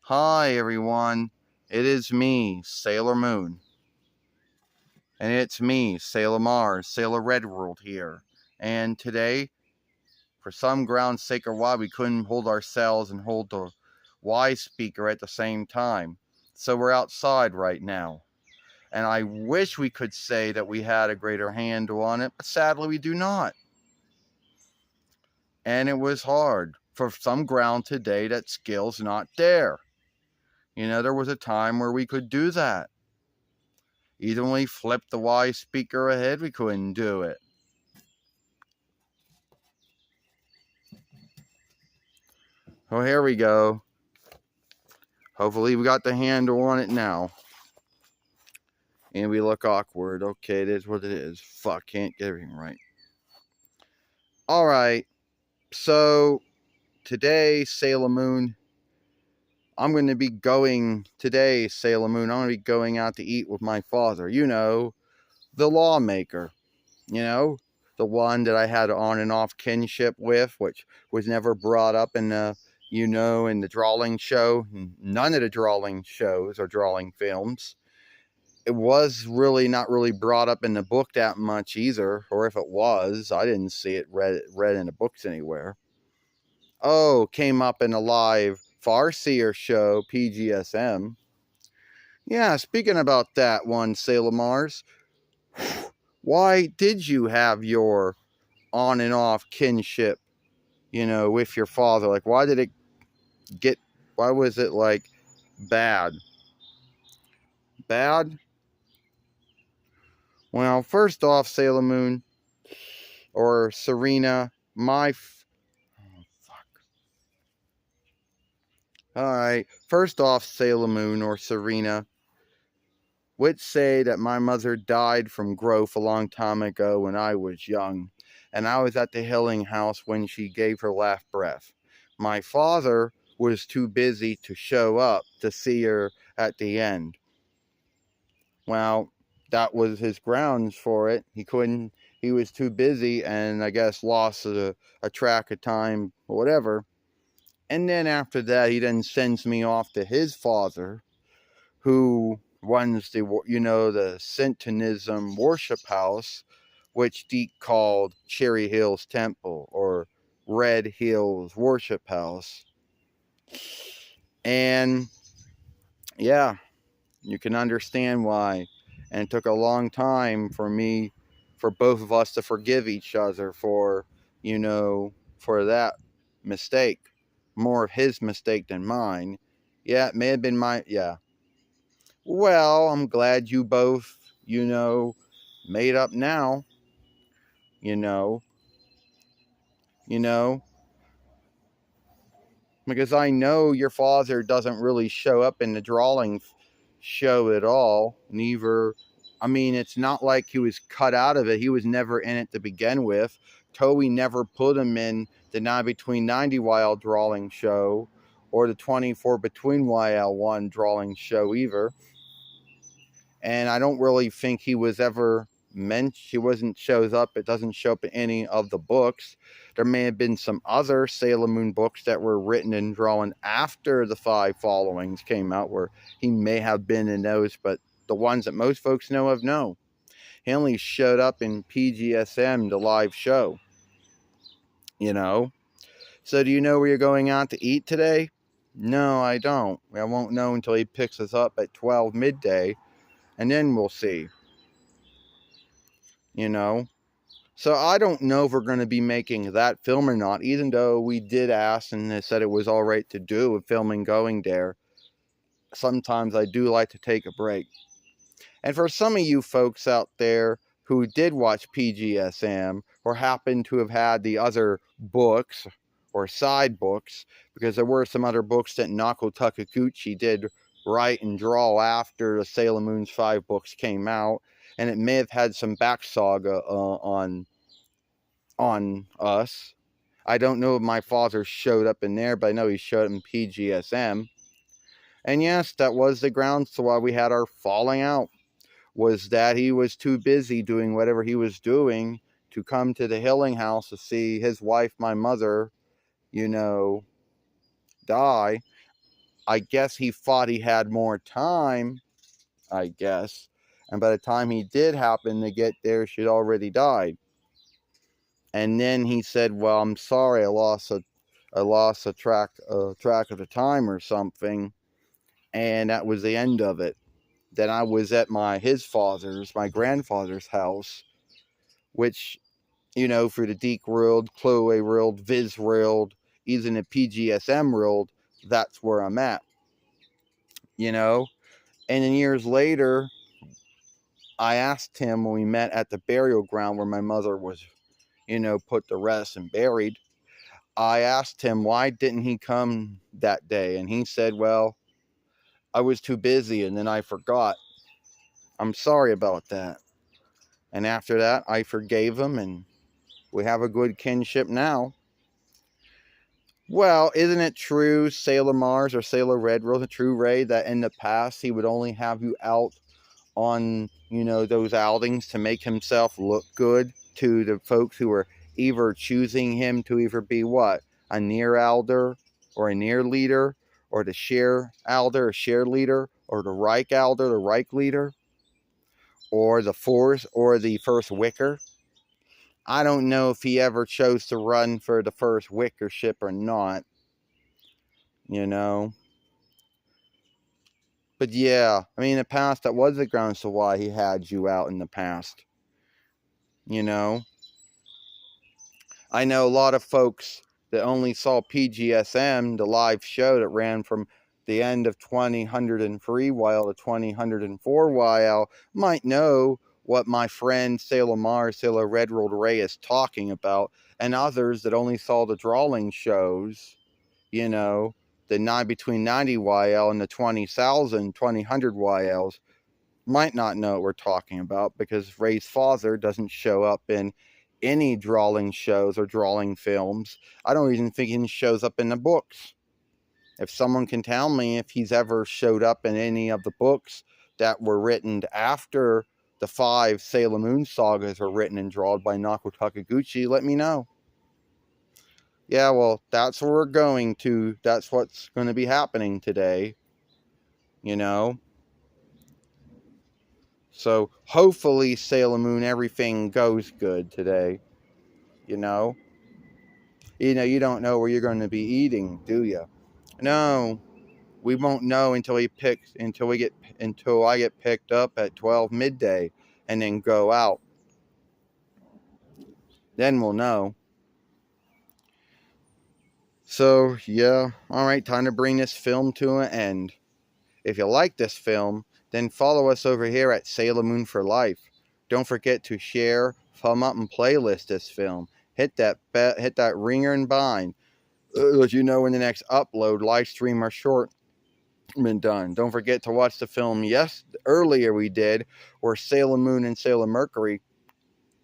Hi everyone, it is me, Sailor Moon. And it's me, Sailor Mars, Sailor Red World here. And today, for some ground sake or why, we couldn't hold ourselves and hold the Y speaker at the same time. So we're outside right now. And I wish we could say that we had a greater handle on it, but sadly we do not. And it was hard. For some ground today, that skill's not there. There was a time where we could do that. Even when we flipped the Y speaker ahead, we couldn't do it. Oh, here we go. Hopefully we got the handle on it now. And we look awkward. Okay, it is what it is. Fuck, can't get everything right. Alright, so today, Sailor Moon, I'm going to be going out to eat with my father. The lawmaker. The one that I had on and off kinship with, which was never brought up in the drawing show. None of the drawing shows or drawing films. It was really not really brought up in the book that much either, or if it was, I didn't see it read in the books anywhere. Oh, came up in a live Farseer show, PGSM. Yeah, speaking about that one, Sailor Mars, why did you have your on and off kinship, with your father? Like, why was it like bad? Bad? Well, first off, Sailor Moon or Serena, oh, fuck. Alright, first off, Sailor Moon or Serena would say that my mother died from growth a long time ago when I was young, and I was at the healing house when she gave her last breath. My father was too busy to show up to see her at the end. Well, that was his grounds for it. He was too busy and I guess lost a track of time or whatever. And then after that, he then sends me off to his father, who runs the Satanism worship house, which Deke called Cherry Hills Temple or Red Hills Worship House. And yeah, you can understand why. And it took a long time for both of us to forgive each other for that mistake. More of his mistake than mine. Yeah, it may have been yeah. Well, I'm glad you both, made up now. You know, you know, because I know your father doesn't really show up in the drawing show at all. Neither, I mean, it's not like he was cut out of it. He was never in it to begin with. Toei never put him in the 9 Between 90 YL drawing show or the 24 Between YL1 drawing show either. And I don't really think he was ever he wasn't shows up. It doesn't show up in any of the books. There may have been some other Sailor Moon books that were written and drawn after the 5 followings came out where he may have been in those, but the ones that most folks know of, no. He only showed up in PGSM, the live show. So do you know where you're going out to eat today? No, I don't. I won't know until he picks us up at 12 midday, and then we'll see. So I don't know if we're going to be making that film or not, even though we did ask and they said it was all right to do with filming going there. Sometimes I do like to take a break. And for some of you folks out there who did watch PGSM or happen to have had the other books or side books, because there were some other books that Nako Takaguchi did write and draw after the Sailor Moon's 5 books came out, and it may have had some back saga on us. I don't know if my father showed up in there, but I know he showed up in PGSM. And yes, that was the grounds to why we had our falling out, was that he was too busy doing whatever he was doing to come to the healing house to see his wife, my mother, die. I guess he thought he had more time, I guess. And by the time he did happen to get there, she'd already died. And then he said, "Well, I'm sorry, I lost a track of the time or something," and that was the end of it. Then I was at my grandfather's house, which, you know, for the Deke world, Chloe world, Viz world, even the PGSM world, that's where I'm at, you know. And then years later, I asked him when we met at the burial ground where my mother was, you know, put to rest and buried. I asked him why didn't he come that day, and he said, "Well, I was too busy and then I forgot. I'm sorry about that." And after that, I forgave him, and we have a good kinship now. Well, isn't it true, Sailor Mars or Sailor Red Rose, a true Ray, that in the past he would only have you out on, you know, those outings to make himself look good to the folks who were either choosing him to either be what? A near elder or a near leader, or the share elder, or share leader, or the Reich elder, the Reich leader, or the force, or the first wicker. I don't know if he ever chose to run for the first wickership or not, you know. But yeah, I mean, in the past, that was the grounds to why he had you out in the past, you know. I know a lot of folks that only saw PGSM, the live show that ran from the end of 2003 while to 2004 while, might know what my friend Sailor Mars, Sailor Red World Ray is talking about, and others that only saw the drawing shows, you know, the 9 between 90 YL and the 20,000, 2000 YLs, might not know what we're talking about because Ray's father doesn't show up in any drawing shows or drawing films. I don't even think he shows up in the books. If someone can tell me if he's ever showed up in any of the books that were written after the 5 Sailor Moon sagas were written and drawn by Naoko Takaguchi, let me know. Yeah, well, that's where we're going to. That's what's going to be happening today, you know. So hopefully, Sailor Moon, everything goes good today. You know, you don't know where you're going to be eating, do you? No, we won't know until I get picked up at 12 midday, and then go out. Then we'll know. So yeah, all right, time to bring this film to an end. If you like this film, then follow us over here at Sailor Moon for Life. Don't forget to share, thumb up, and playlist this film. Hit that ringer and bind. Let you know when the next upload, live stream, or short been done. Don't forget to watch the film earlier we did, where Sailor Moon and Sailor Mercury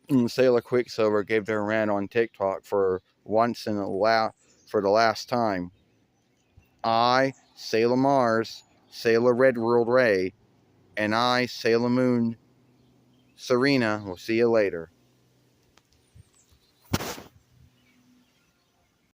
and Sailor Quicksilver gave their rant on TikTok for the last time. I, Sailor Mars, Sailor Red World Ray, and I, Sailor Moon Serena, will see you later.